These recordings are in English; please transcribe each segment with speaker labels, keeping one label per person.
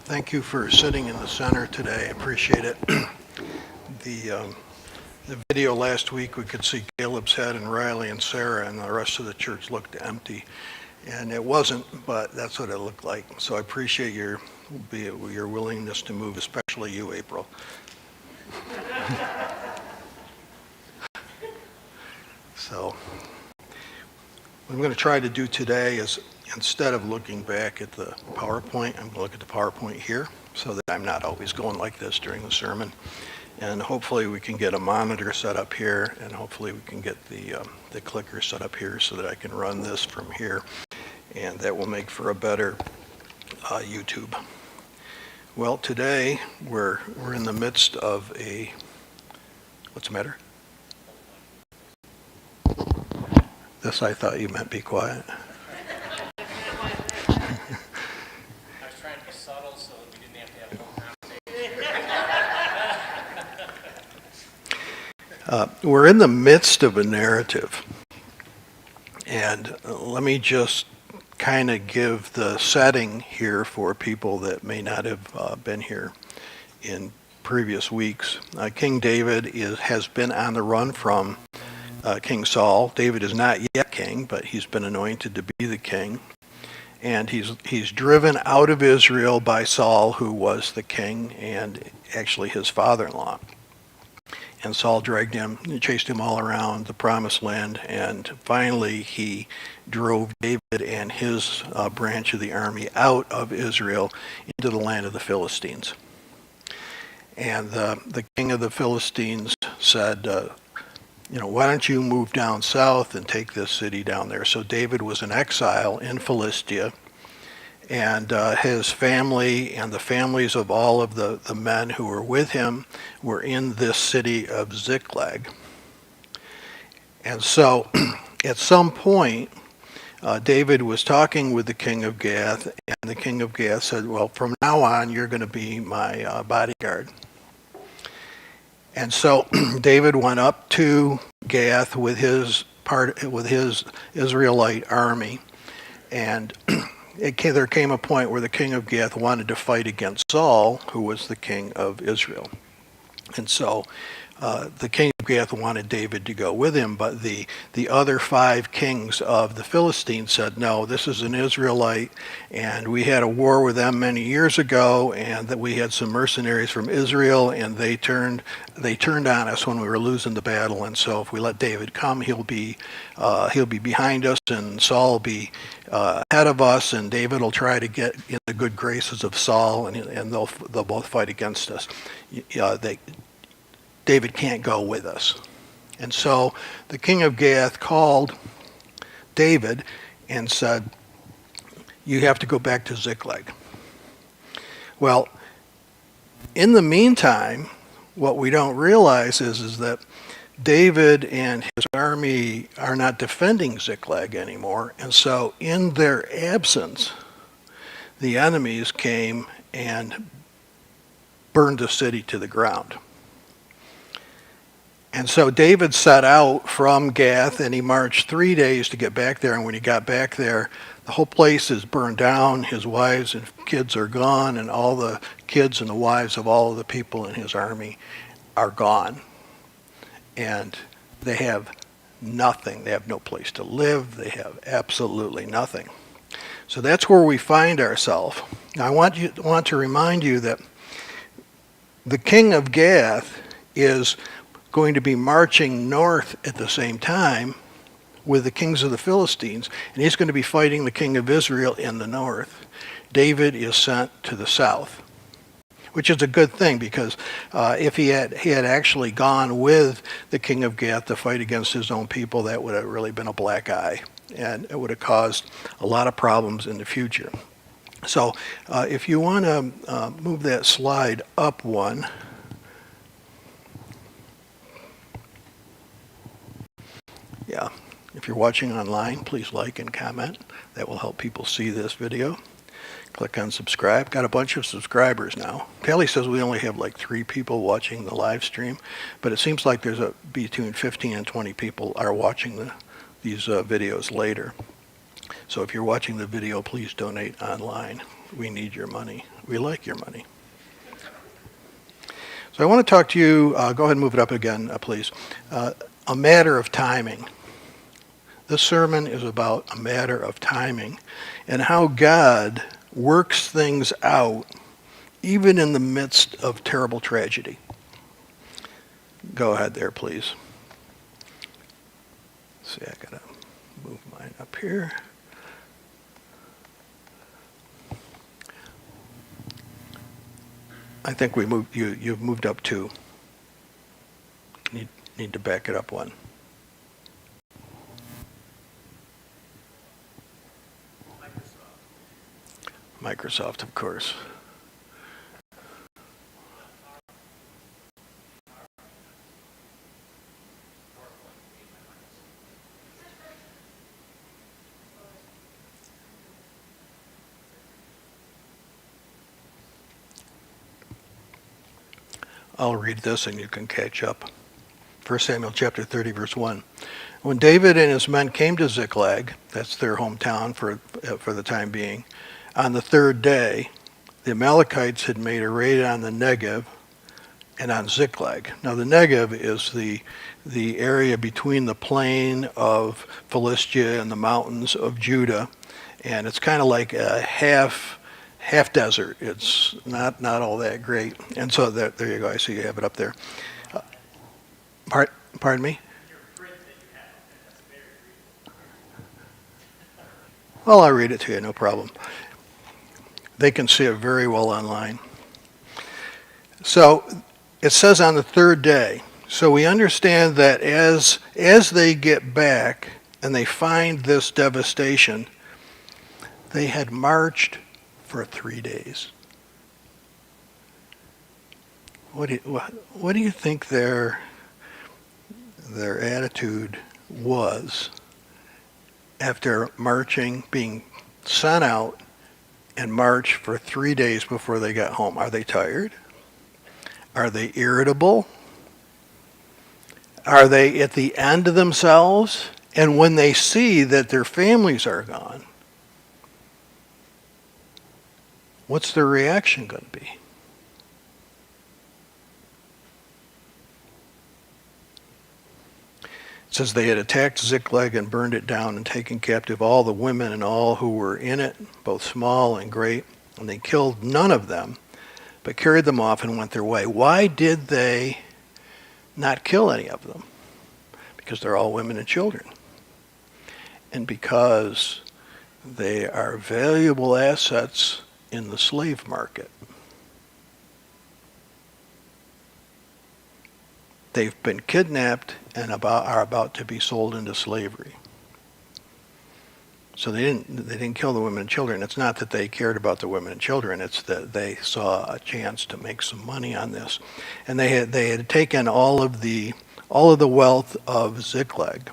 Speaker 1: Thank you for sitting in the center today. I appreciate it. The video last week, we could see Caleb's head and Riley and Sarah, and the rest of the church looked empty. And it wasn't, but that's what it looked like. So I appreciate your willingness to move, especially you, April. So what I'm going to try to do today is, instead of looking back at the PowerPoint, I'm going to look at the PowerPoint here so that I'm not always going like this during the sermon. And hopefully we can get a monitor set up here, and hopefully we can get the clicker set up here so that I can run this from here. And that will make for a better YouTube. Well, today we're in the midst of a, what's the matter? This I thought you meant be quiet.
Speaker 2: I was trying to be subtle so that we didn't have to have a whole conversation.
Speaker 1: We're in the midst of a narrative. And let me just kind of give the setting here for people that may not have been here in previous weeks. King David has been on the run from King Saul. David is not yet king, but he's been anointed to be the king. And he's driven out of Israel by Saul, who was the king, and actually his father-in-law. And Saul dragged him, chased him all around the promised land, and finally he drove David and his branch of the army out of Israel into the land of the Philistines. And the king of the Philistines said, why don't you move down south and take this city down there? So David was in exile in Philistia, and his family and the families of all of the men who were with him were in this city of Ziklag. And so at some point, David was talking with the king of Gath, and the king of Gath said, well, from now on, you're going to be my bodyguard. And so David went up to Gath with his Israelite army, and there came a point where the king of Gath wanted to fight against Saul, who was the king of Israel. And so the king of Gath wanted David to go with him, but the other 5 kings of the Philistines said, no, this is an Israelite, and we had a war with them many years ago, and that we had some mercenaries from Israel, and they turned on us when we were losing the battle. And so if we let David come, he'll be behind us, and Saul will be ahead of us, and David will try to get in the good graces of Saul, and they'll both fight against us. David can't go with us. And so the king of Gath called David and said, you have to go back to Ziklag. Well, in the meantime, what we don't realize is that David and his army are not defending Ziklag anymore. And so in their absence, the enemies came and burned the city to the ground. And so David set out from Gath, and he marched 3 days to get back there. And when he got back there, the whole place is burned down. His wives and kids are gone, and all the kids and the wives of all of the people in his army are gone. And they have nothing. They have no place to live. They have absolutely nothing. So that's where we find ourselves. Now I want to remind you that the king of Gath is going to be marching north at the same time with the kings of the Philistines, and he's going to be fighting the king of Israel in the north. David is sent to the south, which is a good thing, because if he had actually gone with the king of Gath to fight against his own people, that would have really been a black eye, and it would have caused a lot of problems in the future. So if you want to move that slide up one. Yeah, if you're watching online, please like and comment. That will help people see this video. Click on subscribe. Got a bunch of subscribers now. Kelly says we only have like 3 people watching the live stream, but it seems like there's between 15 and 20 people are watching these videos later. So if you're watching the video, please donate online. We need your money. We like your money. So I want to talk to you, go ahead and move it up again, please. A matter of timing. This sermon is about a matter of timing and how God works things out even in the midst of terrible tragedy. Go ahead there, please. See, I gotta move mine up here. I think we moved you've moved up two. Need to back it up one. Microsoft, of course. I'll read this and you can catch up. 1 Samuel chapter 30, verse 1. When David and his men came to Ziklag, that's their hometown for the time being, on the third day, the Amalekites had made a raid on the Negev and on Ziklag. Now the Negev is the area between the plain of Philistia and the mountains of Judah, and it's kind of like a half desert. It's not all that great. And so there you go. I see you have it up there. Pardon me? Well, I'll read it to you, no problem. They can see it very well online. So it says on the third day. So we understand that as they get back and they find this devastation, they had marched for 3 days. What do you think their attitude was after marching, being sent out and marched for 3 days before they got home? Are they tired? Are they irritable? Are they at the end of themselves? And when they see that their families are gone, what's their reaction going to be? It says they had attacked Ziklag and burned it down and taken captive all the women and all who were in it, both small and great, and they killed none of them, but carried them off and went their way. Why did they not kill any of them? Because they're all women and children. And because they are valuable assets in the slave market. They've been kidnapped and are about to be sold into slavery. So they didn't kill the women and children. It's not that they cared about the women and children. It's that they saw a chance to make some money on this, and they had taken all of the wealth of Ziklag.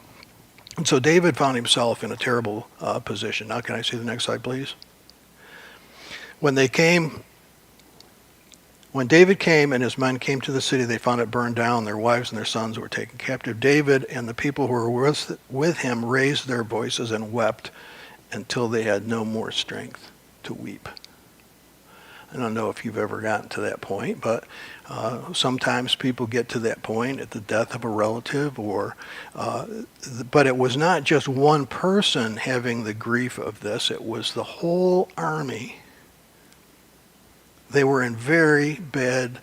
Speaker 1: And so David found himself in a terrible position. Now, can I see the next slide, please? When David came and his men came to the city, they found it burned down. Their wives and their sons were taken captive. David and the people who were with him raised their voices and wept until they had no more strength to weep. I don't know if you've ever gotten to that point, but sometimes people get to that point at the death of a relative, but it was not just one person having the grief of this. It was the whole army. They were in very bad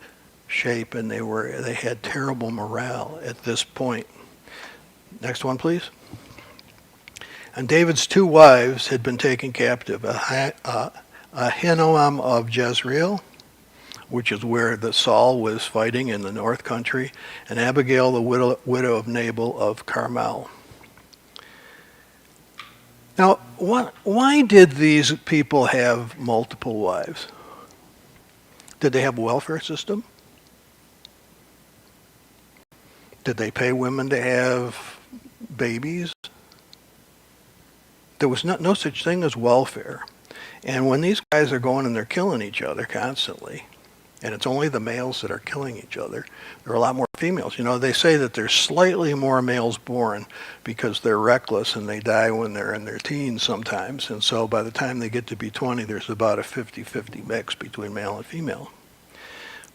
Speaker 1: shape, and they had terrible morale at this point. Next one, please. And David's 2 wives had been taken captive, Ahinoam of Jezreel, which is where Saul was fighting in the north country, and Abigail, the widow of Nabal of Carmel. Now, why did these people have multiple wives? Did they have a welfare system? Did they pay women to have babies? There was no such thing as welfare. And when these guys are going and they're killing each other constantly, and it's only the males that are killing each other, there are a lot more females. You know, they say that there's slightly more males born because they're reckless and they die when they're in their teens sometimes. And so by the time they get to be 20, there's about a 50-50 mix between male and female.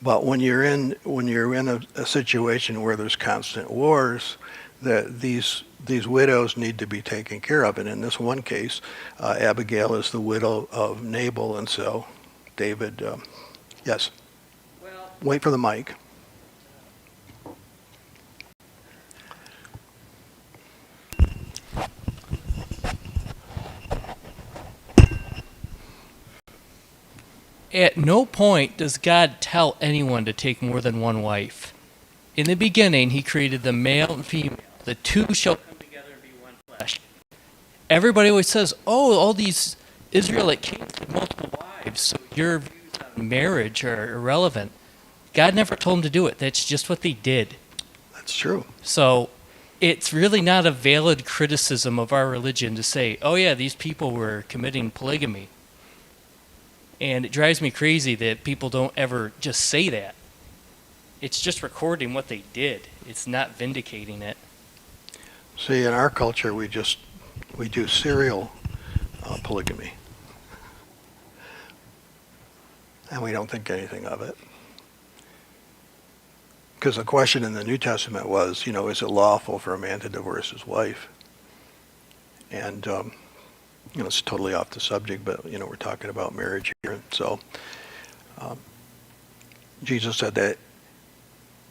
Speaker 1: But when you're in a situation where there's constant wars, that these widows need to be taken care of. And in this one case, Abigail is the widow of Nabal, and so David, yes,
Speaker 2: Well,
Speaker 1: wait for the mic.
Speaker 2: at no point does God tell anyone to take more than one wife. In the beginning, he created the male and female. The two shall come together and be one flesh. Everybody always says, oh, all these Israelite kings had multiple wives, so your views on marriage are irrelevant. God never told them to do it. That's just what they did.
Speaker 1: That's true.
Speaker 2: So it's really not a valid criticism of our religion to say, oh yeah, these people were committing polygamy. And it drives me crazy that people don't ever just say that. It's just recording what they did. It's not vindicating it.
Speaker 1: See, in our culture, we do serial polygamy, and we don't think anything of it. Because the question in the New Testament was, you know, is it lawful for a man to divorce his wife? And you know, it's totally off the subject, but you know, we're talking about marriage here, and so Jesus said that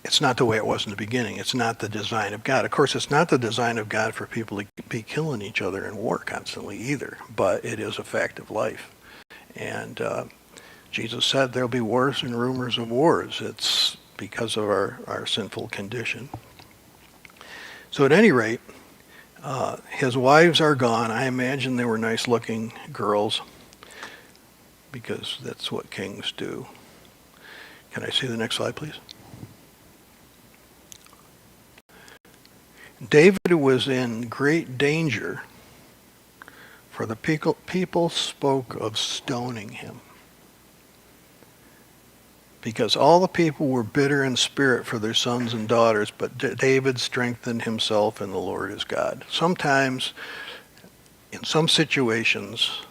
Speaker 1: it's not the way it was in the beginning. It's not the design of God. Of course, it's not the design of God for people to be killing each other in war constantly either, but it is a fact of life. And Jesus said there'll be wars and rumors of wars. It's because of our sinful condition. So at any rate, his wives are gone. I imagine they were nice-looking girls because that's what kings do. Can I see the next slide, please? David was in great danger, for the people spoke of stoning him. Because all the people were bitter in spirit for their sons and daughters, but David strengthened himself in the Lord his God. Sometimes, in some situations,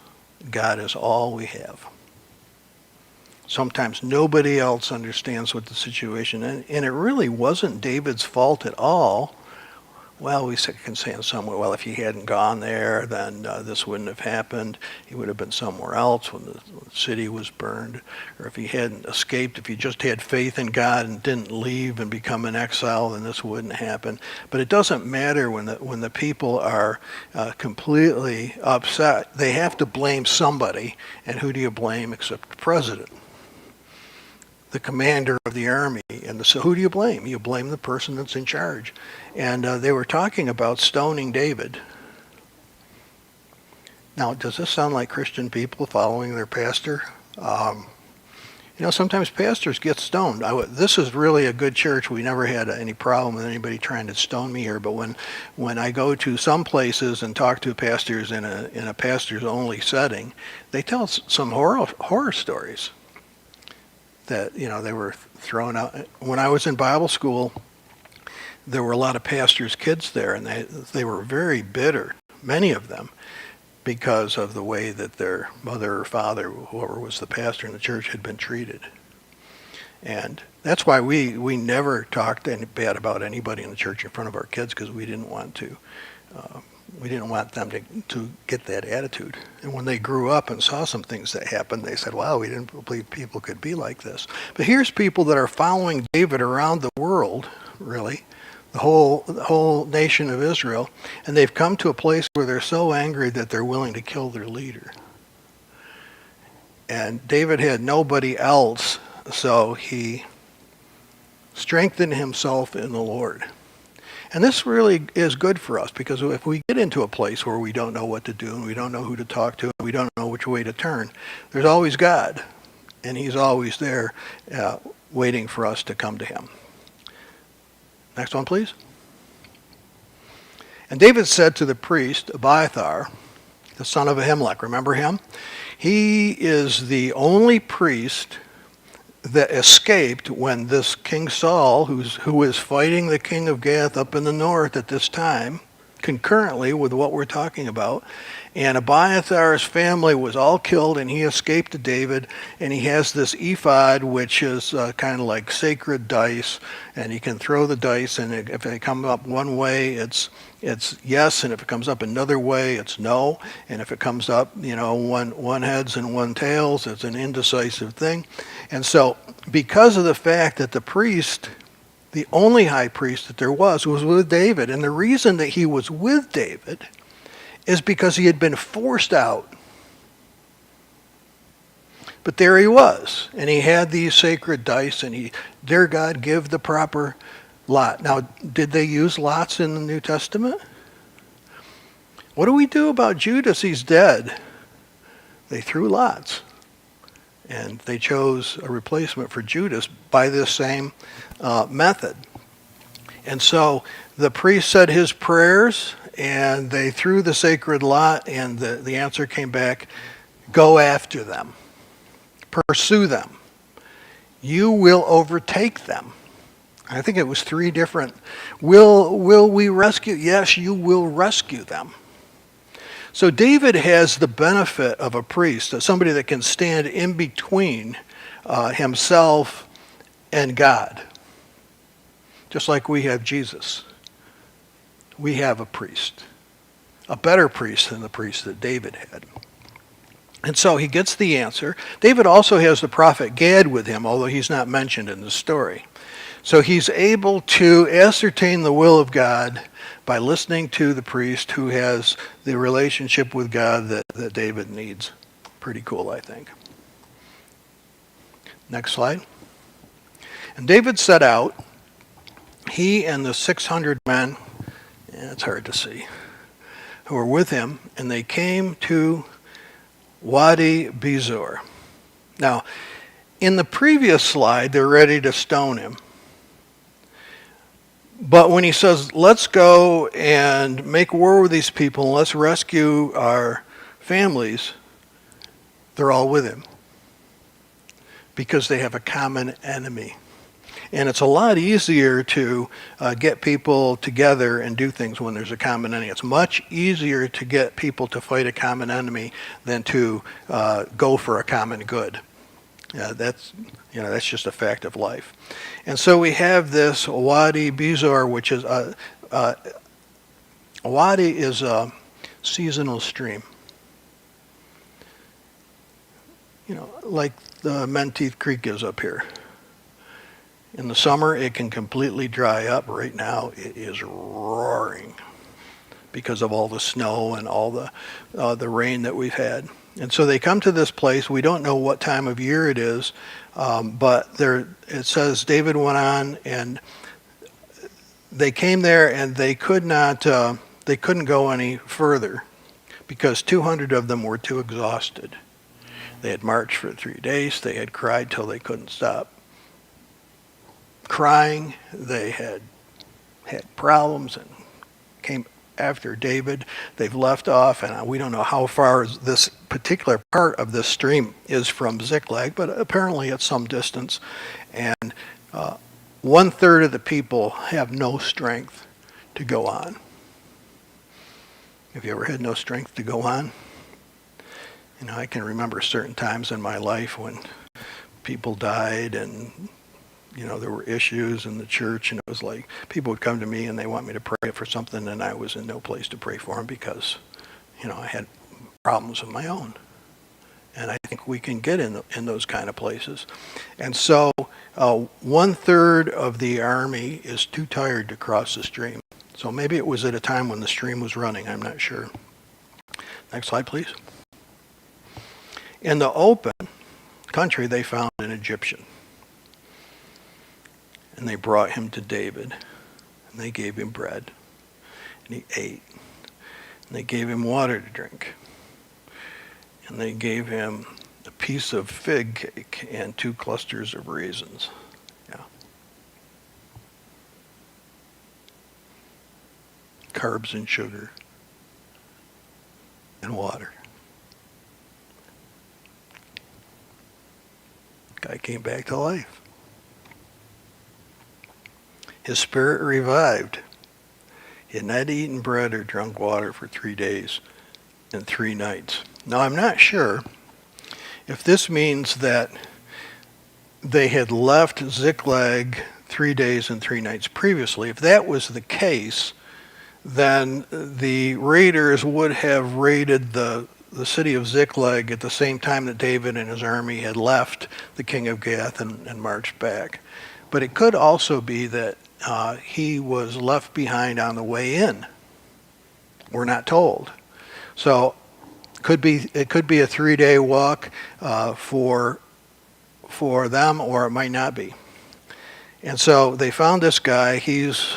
Speaker 1: God is all we have. Sometimes nobody else understands what the situation is, and it really wasn't David's fault at all. Well, we can say in some way, well, if he hadn't gone there, then this wouldn't have happened. He would have been somewhere else when the city was burned. Or if he hadn't escaped, if he just had faith in God and didn't leave and become an exile, then this wouldn't happen. But it doesn't matter when the people are completely upset. They have to blame somebody. And who do you blame except the president? The commander of the army. And so who do you blame? You blame the person that's in charge. And they were talking about stoning David. Now, does this sound like Christian people following their pastor? You know, sometimes pastors get stoned. This is really a good church. We never had any problem with anybody trying to stone me here. But when I go to some places and talk to pastors in a pastors only setting, they tell some horror stories. That, you know, they were thrown out. When I was in Bible school, there were a lot of pastors' kids there, and they were very bitter, many of them, because of the way that their mother or father, whoever was the pastor in the church, had been treated. And that's why we never talked bad about anybody in the church in front of our kids, because we didn't want to. We didn't want them to get that attitude. And when they grew up and saw some things that happened, they said, wow, we didn't believe people could be like this. But here's people that are following David around the world, really, the whole nation of Israel, and they've come to a place where they're so angry that they're willing to kill their leader. And David had nobody else, so he strengthened himself in the Lord. And this really is good for us, because if we get into a place where we don't know what to do and we don't know who to talk to and we don't know which way to turn, there's always God, and he's always there waiting for us to come to him. Next one, please. And David said to the priest Abiathar, the son of Ahimelech, remember him? He is the only priest that escaped when this King Saul, who was fighting the king of Gath up in the north at this time, concurrently with what we're talking about, and Abiathar's family was all killed, and he escaped to David, and he has this ephod, which is kind of like sacred dice, and he can throw the dice, and if they come up one way, it's yes, and if it comes up another way, it's no, and if it comes up, one heads and one tails, it's an indecisive thing. And so, because of the fact that the priest, the only high priest that there was with David, and the reason that he was with David is because he had been forced out. But there he was, and he had these sacred dice, and he, dear God, give the proper lot. Now, did they use lots in the New Testament? What do we do about Judas? He's dead. They threw lots, and they chose a replacement for Judas by this same method. And so the priest said his prayers, and they threw the sacred lot, and the answer came back, go after them. Pursue them. You will overtake them. I think it was three different. Will we rescue? Yes, you will rescue them. So David has the benefit of a priest, somebody that can stand in between himself and God. Just like we have Jesus. We have a priest. A better priest than the priest that David had. And so he gets the answer. David also has the prophet Gad with him, although he's not mentioned in the story. So he's able to ascertain the will of God by listening to the priest who has the relationship with God that David needs. Pretty cool, I think. Next slide. And David set out, he and the 600 men, it's hard to see, who were with him, and they came to Wadi Bezor. Now, in the previous slide, they're ready to stone him. But when he says, let's go and make war with these people, and let's rescue our families, they're all with him. Because they have a common enemy. And it's a lot easier to get people together and do things when there's a common enemy. It's much easier to get people to fight a common enemy than to go for a common good. That's just a fact of life. And so we have this Wadi Bezor, which is a wadi is a seasonal stream. Like the Menteith Creek is up here. In the summer, it can completely dry up. Right now, it is roaring because of all the snow and all the rain that we've had. And so they come to this place. We don't know what time of year it is, but it says David went on, and they came there, and they couldn't go any further because 200 of them were too exhausted. They had marched for 3 days. They had cried till they couldn't stop crying. They had problems and came after David. They've left off, and we don't know how far this particular part of this stream is from Ziklag, but apparently it's some distance. And 1/3 of the people have no strength to go on. Have you ever had no strength to go on? I can remember certain times in my life when people died and there were issues in the church, and it was like people would come to me and they want me to pray for something, and I was in no place to pray for them because, I had problems of my own. And I think we can get in those kind of places. And so 1/3 of the army is too tired to cross the stream. So maybe it was at a time when the stream was running. I'm not sure. Next slide, please. In the open country, they found an Egyptian. And they brought him to David, and they gave him bread, and he ate. And they gave him water to drink, and they gave him a piece of fig cake and 2 clusters of raisins. Yeah. Carbs and sugar and water. Guy came back to life. His spirit revived. He had not eaten bread or drunk water for 3 days and 3 nights. Now, I'm not sure if this means that they had left Ziklag 3 days and 3 nights previously. If that was the case, then the raiders would have raided the city of Ziklag at the same time that David and his army had left the king of Gath and marched back. But it could also be that he was left behind on the way in. We're not told. So it could be a 3-day walk for them, or it might not be. And so they found this guy. He's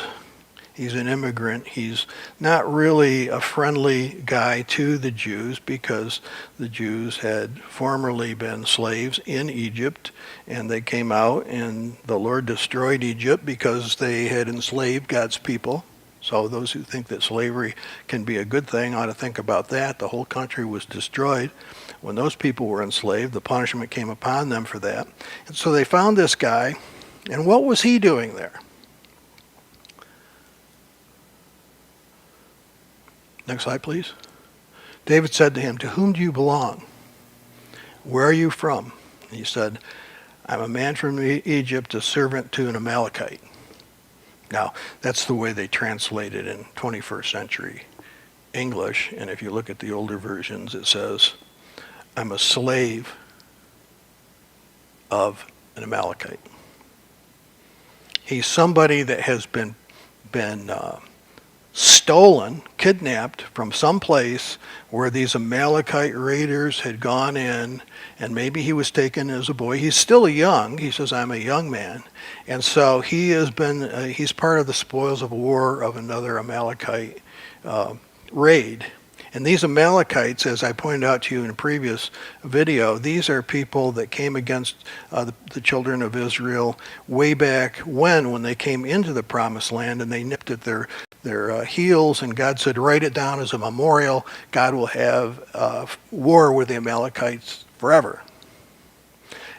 Speaker 1: an immigrant. He's not really a friendly guy to the Jews because the Jews had formerly been slaves in Egypt, and they came out and the Lord destroyed Egypt because they had enslaved God's people. So those who think that slavery can be a good thing ought to think about that. The whole country was destroyed when those people were enslaved. The punishment came upon them for that. And so they found this guy, and what was he doing there? Next slide, please. David said to him, "To whom do you belong? Where are you from?" And he said, "I'm a man from Egypt, a servant to an Amalekite." Now, that's the way they translate it in 21st century English. And if you look at the older versions, it says, "I'm a slave of an Amalekite." He's somebody that has been stolen, kidnapped from some place where these Amalekite raiders had gone in, and maybe he was taken as a boy. He's still young. He says, "I'm a young man." And so he has been, he's part of the spoils of war of another Amalekite raid. And these Amalekites, as I pointed out to you in a previous video, these are people that came against the children of Israel way back when they came into the promised land, and they nipped at their heels, and God said, write it down as a memorial. God will have war with the Amalekites forever.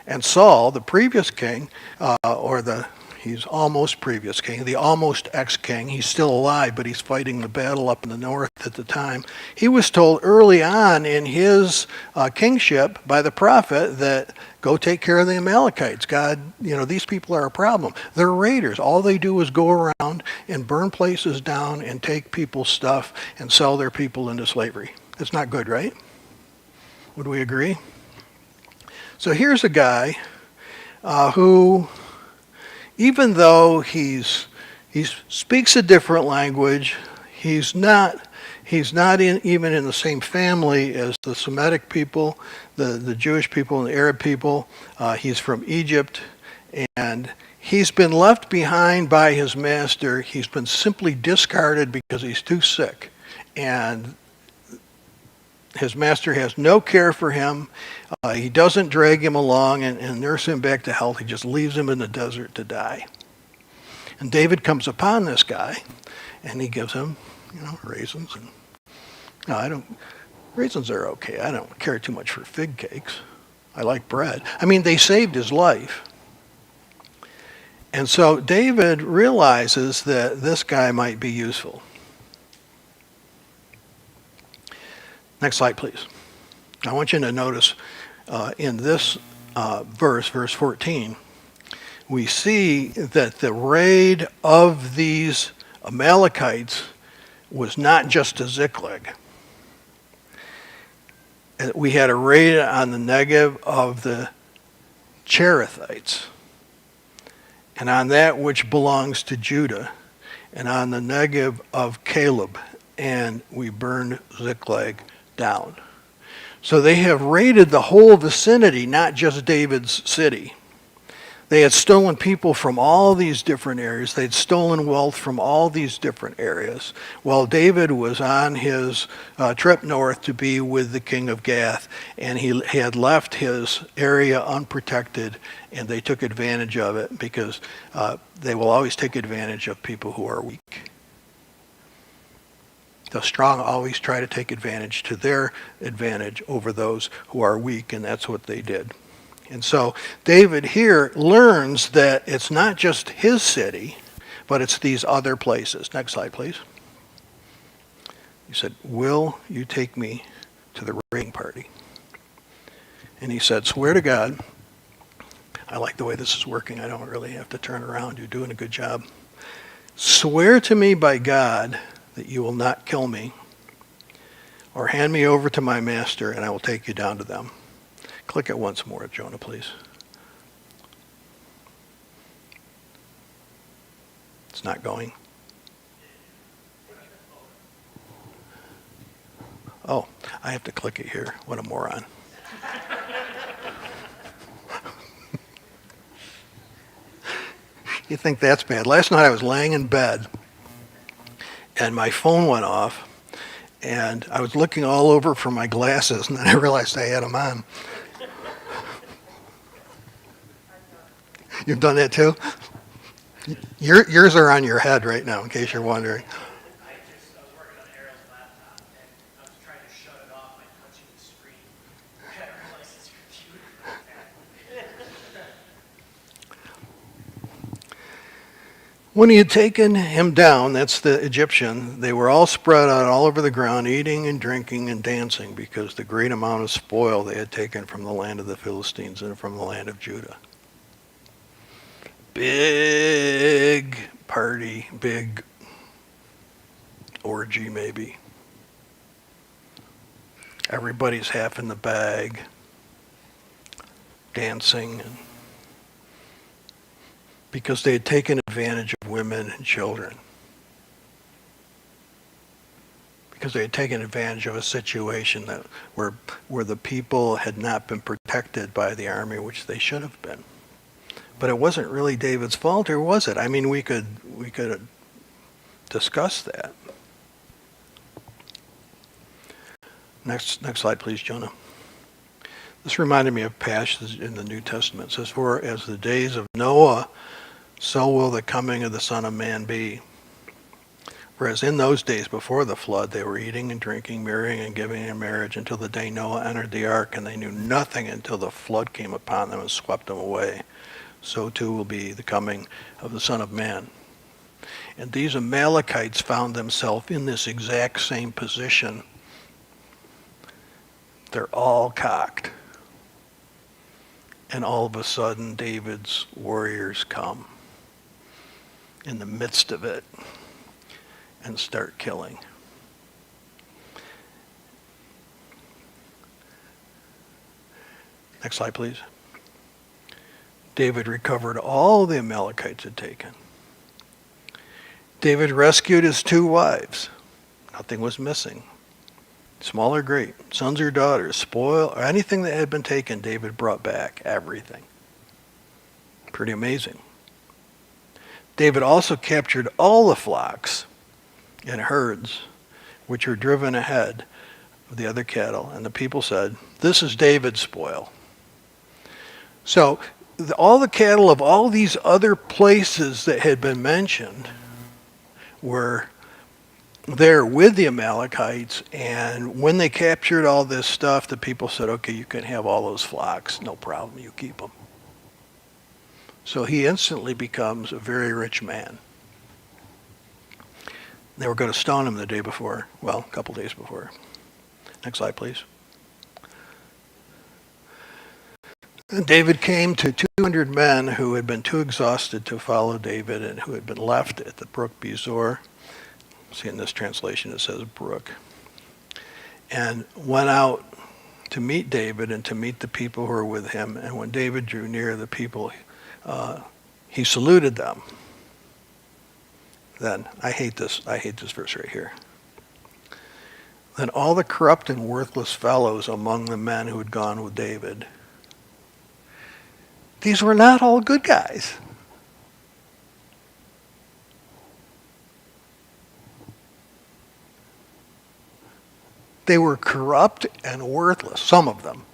Speaker 1: And Saul, the previous king, he's almost previous king, the almost ex-king, he's still alive, but he's fighting the battle up in the north at the time. He was told early on in his kingship by the prophet that go take care of the Amalekites. God, these people are a problem. They're raiders. All they do is go around and burn places down and take people's stuff and sell their people into slavery. It's not good, right? Would we agree? So here's a guy who, even though he speaks a different language, he's not even in the same family as the Semitic people, the Jewish people and the Arab people. He's from Egypt, and he's been left behind by his master. He's been simply discarded because he's too sick, and his master has no care for him. He doesn't drag him along and nurse him back to health. He just leaves him in the desert to die. And David comes upon this guy, and he gives him, raisins. And raisins are okay. I don't care too much for fig cakes. I like bread. They saved his life. And so David realizes that this guy might be useful. Next slide, please. I want you to notice in this verse 14, we see that the raid of these Amalekites was not just to Ziklag. We had a raid on the Negev of the Cherethites, and on that which belongs to Judah, and on the Negev of Caleb, and we burned Ziklag down. So they have raided the whole vicinity, not just David's city. They had stolen people from all these different areas. They'd stolen wealth from all these different areas. While David was on his trip north to be with the king of Gath, and he had left his area unprotected, and they took advantage of it because they will always take advantage of people who are weak. The strong always try to take advantage to their advantage over those who are weak, and that's what they did. And so David here learns that it's not just his city, but it's these other places. Next slide, please. He said, will you take me to the raiding party? And he said, swear to God. I like the way this is working. I don't really have to turn around. You're doing a good job. Swear to me by God that you will not kill me, or hand me over to my master, and I will take you down to them. Click it once more, Jonah, please. It's not going. Oh, I have to click it here. What a moron. You think that's bad? Last night I was laying in bed, and my phone went off, and I was looking all over for my glasses, and then I realized I had them on. You've done that too? Yours are on your head right now, in case you're wondering.
Speaker 3: I was working on Ariel's laptop, and I was trying to shut it off by touching the screen. I realized it's your computer.
Speaker 1: When he had taken him down, that's the Egyptian, they were all spread out all over the ground, eating and drinking and dancing, because the great amount of spoil they had taken from the land of the Philistines and from the land of Judah. Big party, big orgy maybe. Everybody's half in the bag, dancing, and because they had taken advantage of women and children. Because they had taken advantage of a situation that where the people had not been protected by the army, which they should have been. But it wasn't really David's fault, or was it? I mean, we could discuss that. Next slide, please, Jonah. This reminded me of a passage in the New Testament. It says, for as the days of Noah, so will the coming of the Son of Man be. For as in those days before the flood, they were eating and drinking, marrying and giving in marriage until the day Noah entered the ark, and they knew nothing until the flood came upon them and swept them away. So too will be the coming of the Son of Man. And these Amalekites found themselves in this exact same position. They're all cocked. And all of a sudden, David's warriors come in the midst of it and start killing. Next slide, please. David recovered all the Amalekites had taken. David rescued his 2 wives. Nothing was missing. Small or great, sons or daughters, spoil, or anything that had been taken, David brought back everything. Pretty amazing. David also captured all the flocks and herds which were driven ahead of the other cattle, and the people said, this is David's spoil. So all the cattle of all these other places that had been mentioned were there with the Amalekites, and when they captured all this stuff, the people said, okay, you can have all those flocks, no problem, you keep them. So he instantly becomes a very rich man. They were going to stone him the day before, well, a couple days before. Next slide, please. And David came to 200 men who had been too exhausted to follow David and who had been left at the brook Besor. See, in this translation it says brook. And went out to meet David and to meet the people who were with him. And when David drew near the people, he saluted them. Then, I hate this verse right here. Then all the corrupt and worthless fellows among the men who had gone with David, these were not all good guys. They were corrupt and worthless, some of them.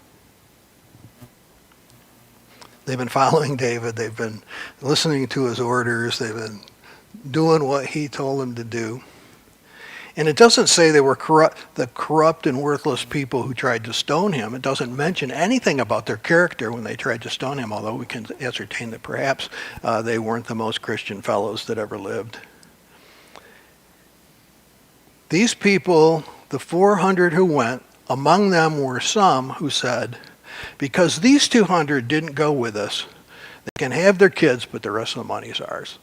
Speaker 1: They've been following David. They've been listening to his orders. They've been doing what he told them to do. And it doesn't say they were the corrupt and worthless people who tried to stone him. It doesn't mention anything about their character when they tried to stone him, although we can ascertain that perhaps they weren't the most Christian fellows that ever lived. These people, the 400 who went, among them were some who said, because these 200 didn't go with us, they can have their kids, but the rest of the money is ours.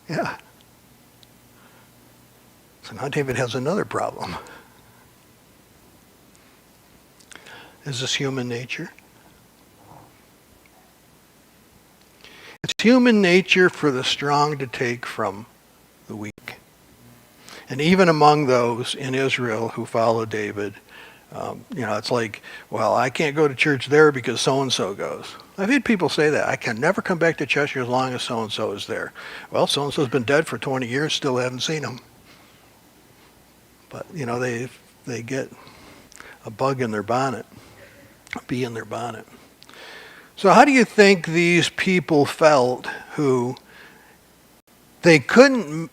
Speaker 1: Yeah. So now David has another problem. Is this human nature? It's human nature for the strong to take from the weak. And even among those in Israel who follow David, it's like, well, I can't go to church there because so-and-so goes. I've had people say that. I can never come back to Cheshire as long as so-and-so is there. Well, so-and-so's been dead for 20 years, still haven't seen him. But, they get a bug in their bonnet, a bee in their bonnet. So how do you think these people felt who they couldn't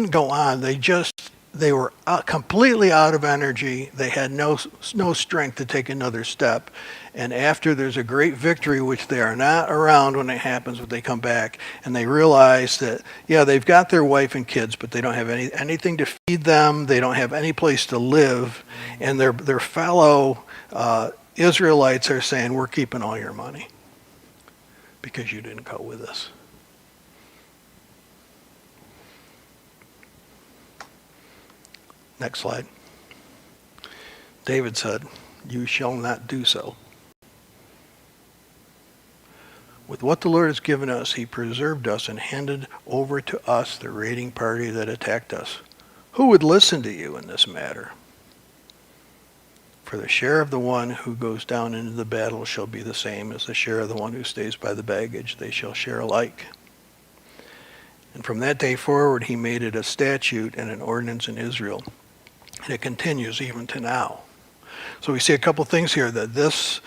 Speaker 1: go on? They were completely out of energy. They had no strength to take another step. And after there's a great victory, which they are not around when it happens, but they come back and they realize that, yeah, they've got their wife and kids, but they don't have anything to feed them. They don't have any place to live. And their fellow Israelites are saying, we're keeping all your money because you didn't go with us. Next slide. David said, you shall not do so. With what the Lord has given us, he preserved us and handed over to us the raiding party that attacked us. Who would listen to you in this matter? For the share of the one who goes down into the battle shall be the same as the share of the one who stays by the baggage. They shall share alike. And from that day forward, he made it a statute and an ordinance in Israel. And it continues even to now. So we see a couple things here that this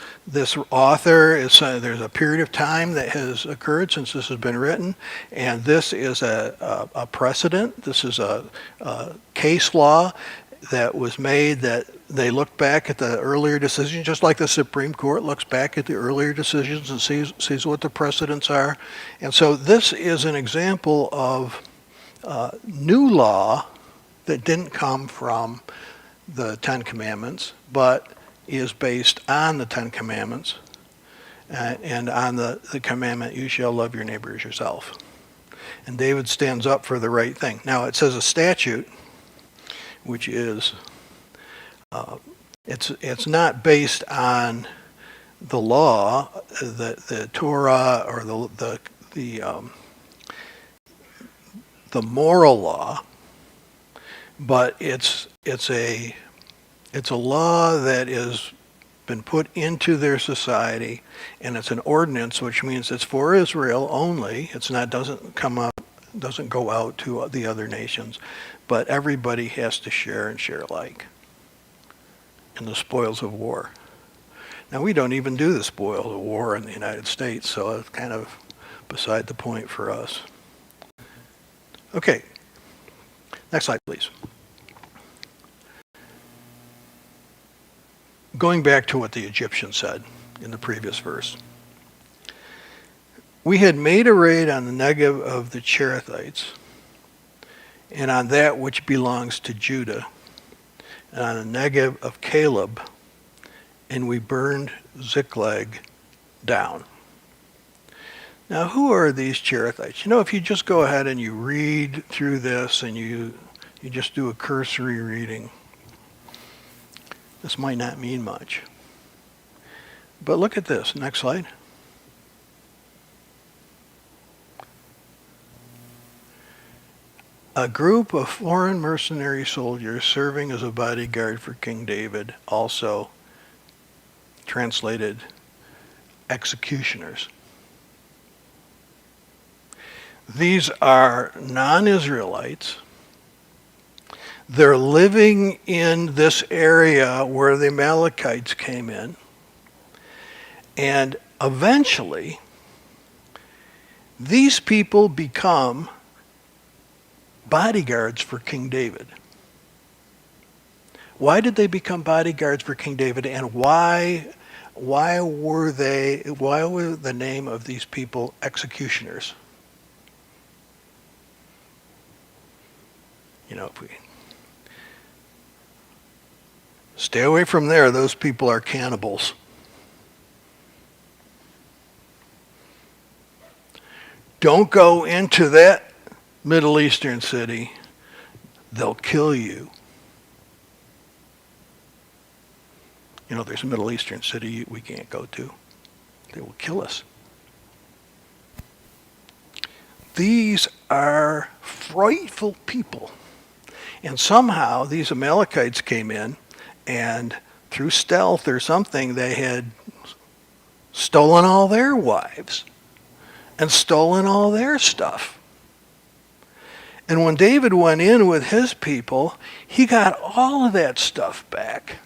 Speaker 1: author is there's a period of time that has occurred since this has been written, and this is a precedent. This is a case law that was made that they look back at the earlier decisions, just like the Supreme Court looks back at the earlier decisions and sees what the precedents are. And so this is an example of new law that didn't come from the Ten Commandments, but is based on the Ten Commandments and on the commandment, you shall love your neighbor as yourself. And David stands up for the right thing. Now it says a statute, which is, it's not based on the law, the Torah, or the moral law, but it's a law that has been put into their society, and it's an ordinance, which means it's for Israel only. Doesn't go out to the other nations, but everybody has to share and share alike in the spoils of war. Now, we don't even do the spoils of war in the United States, so it's kind of beside the point for us. Okay, next slide, please. Going back to what the Egyptian said in the previous verse. We had made a raid on the Negev of the Cherethites, and on that which belongs to Judah, and on the Negev of Caleb, and we burned Ziklag down. Now, who are these Cherethites? If you just go ahead and you read through this and you just do a cursory reading, this might not mean much. But look at this. Next slide. A group of foreign mercenary soldiers serving as a bodyguard for King David, also translated executioners. These are non-Israelites. They're living in this area where the Amalekites came in. And eventually, These people become bodyguards for King David. Why did they become bodyguards for King David, and why were the name of these people executioners? If we stay away from there, those people are cannibals. Don't go into that Middle Eastern city. They'll kill you. There's a Middle Eastern city we can't go to. They will kill us. These are frightful people. And somehow these Amalekites came in, and through stealth or something, they had stolen all their wives and stolen all their stuff. And when David went in with his people, he got all of that stuff back.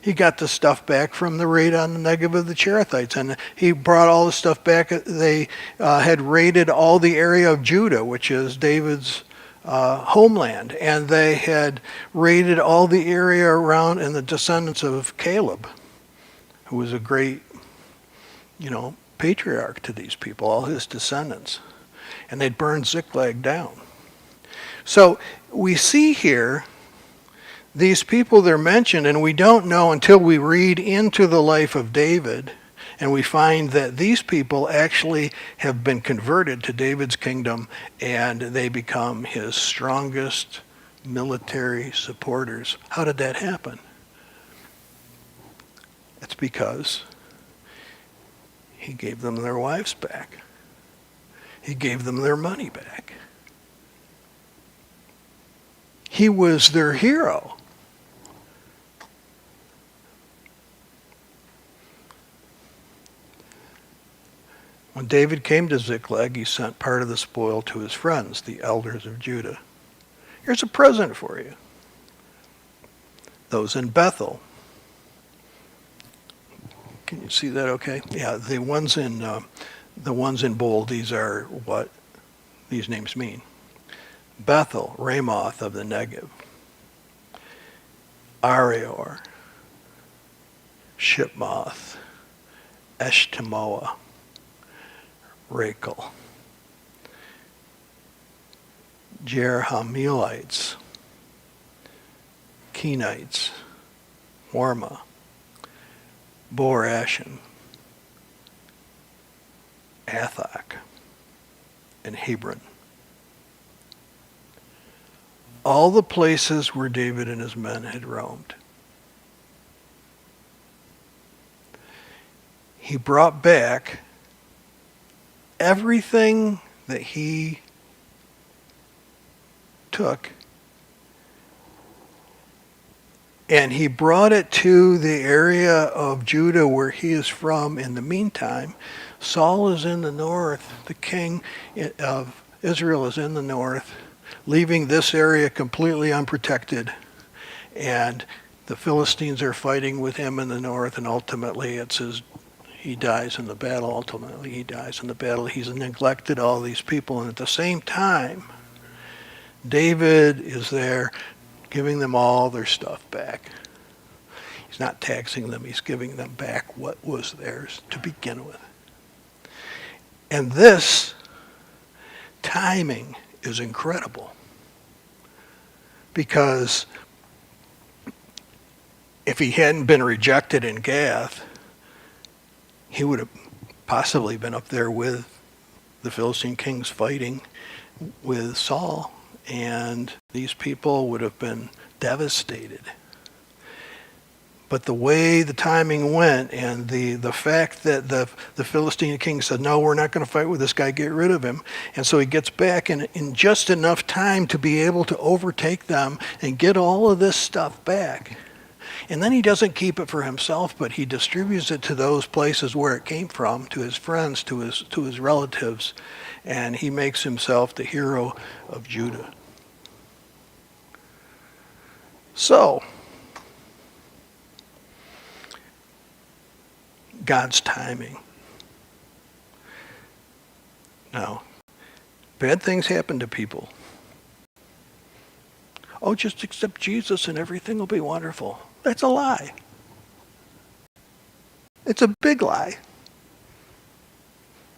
Speaker 1: He got the stuff back from the raid on the Negev of the Cherethites, and he brought all the stuff back. They had raided all the area of Judah, which is David's homeland, and they had raided all the area around, and the descendants of Caleb, who was a great, patriarch to these people, all his descendants. And they'd burned Ziklag down. So we see here these people, they're mentioned, and we don't know until we read into the life of David, and we find that these people actually have been converted to David's kingdom, and they become his strongest military supporters. How did that happen? It's because he gave them their wives back. He gave them their money back. He was their hero. When David came to Ziklag, he sent part of the spoil to his friends, the elders of Judah. Here's a present for you. Those in Bethel. Can you see that okay? Yeah, the ones in bold, these are what these names mean. Bethel, Ramoth of the Negev. Arior, Shipmoth, Eshtemoa, Rachel, Jerahmeelites, Kenites, Hormah, Borashan, Athak, and Hebron. All the places where David and his men had roamed. He brought back everything that he took, and he brought it to the area of Judah where he is from. In the meantime, Saul is in the north. The king of Israel is in the north, leaving this area completely unprotected. And the Philistines are fighting with him in the north, and ultimately he dies in the battle. Ultimately, he dies in the battle. He's neglected all these people, and at the same time, David is there giving them all their stuff back. He's not taxing them. He's giving them back what was theirs to begin with. And this timing is incredible, because if he hadn't been rejected in Gath, he would have possibly been up there with the Philistine kings fighting with Saul, and these people would have been devastated. But the way the timing went, and the fact that the Philistine king said, no, we're not going to fight with this guy, get rid of him. And so he gets back in just enough time to be able to overtake them and get all of this stuff back. And then he doesn't keep it for himself, but he distributes it to those places where it came from, to his friends, to his relatives, and he makes himself the hero of Judah. So, God's timing. Now, bad things happen to people. Oh, just accept Jesus and everything will be wonderful. That's a lie. It's a big lie.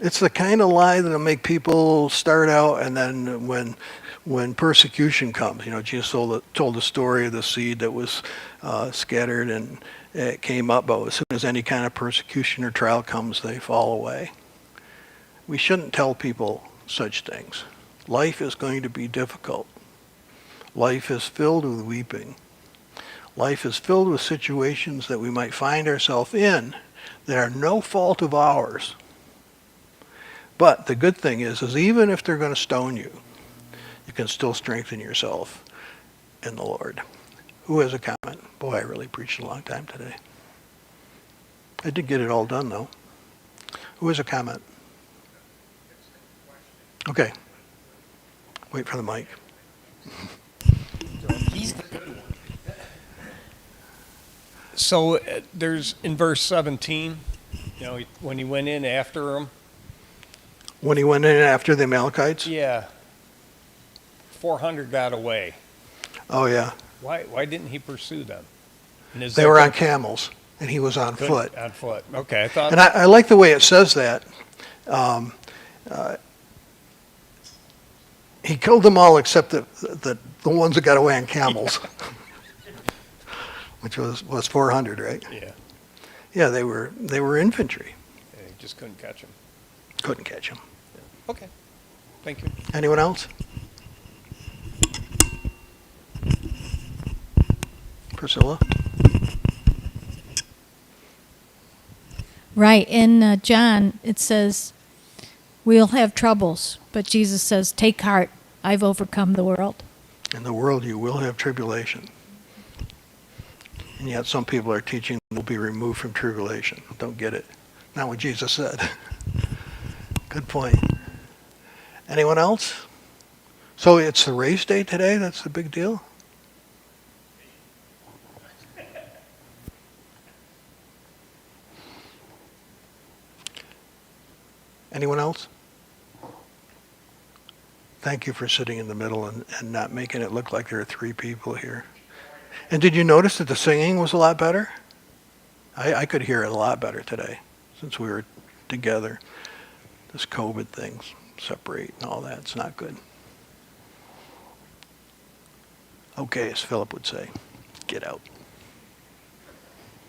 Speaker 1: It's the kind of lie that'll make people start out, and then when persecution comes, Jesus told the story of the seed that was scattered and it came up, but as soon as any kind of persecution or trial comes, they fall away. We shouldn't tell people such things. Life is going to be difficult. Life is filled with weeping. Life is filled with situations that we might find ourselves in that are no fault of ours. But the good thing is even if they're going to stone you, you can still strengthen yourself in the Lord. Who has a comment? Boy, I really preached a long time today. I did get it all done, though. Who has a comment? Okay. Wait for the mic.
Speaker 4: So there's in verse 17, when he went in after them.
Speaker 1: When he went in after the Amalekites?
Speaker 4: Yeah. 400 got away.
Speaker 1: Oh, yeah.
Speaker 4: Why didn't he pursue them? And is
Speaker 1: They
Speaker 4: that
Speaker 1: were on
Speaker 4: the-
Speaker 1: camels, and he was on foot.
Speaker 4: On foot. Okay, I thought.
Speaker 1: And I like the way it says that. He killed them all except the ones that got away on camels, which was 400, right?
Speaker 4: Yeah,
Speaker 1: Yeah, they were infantry.
Speaker 4: he just couldn't catch them.
Speaker 1: Couldn't catch them.
Speaker 4: Okay, thank you.
Speaker 1: Anyone else? Priscilla?
Speaker 5: Right. In John, it says, we'll have troubles, but Jesus says, take heart, I've overcome the world.
Speaker 1: In the world you will have tribulation. And yet some people are teaching will be removed from tribulation. Don't get it. Not what Jesus said. Good point. Anyone else? So it's the race day today? That's the big deal? Anyone else? Thank you for sitting in the middle and not making it look like there are three people here. And did you notice that the singing was a lot better? I could hear it a lot better today since we were together. This COVID things separate and all that. It's not good. Okay, as Philip would say, get out.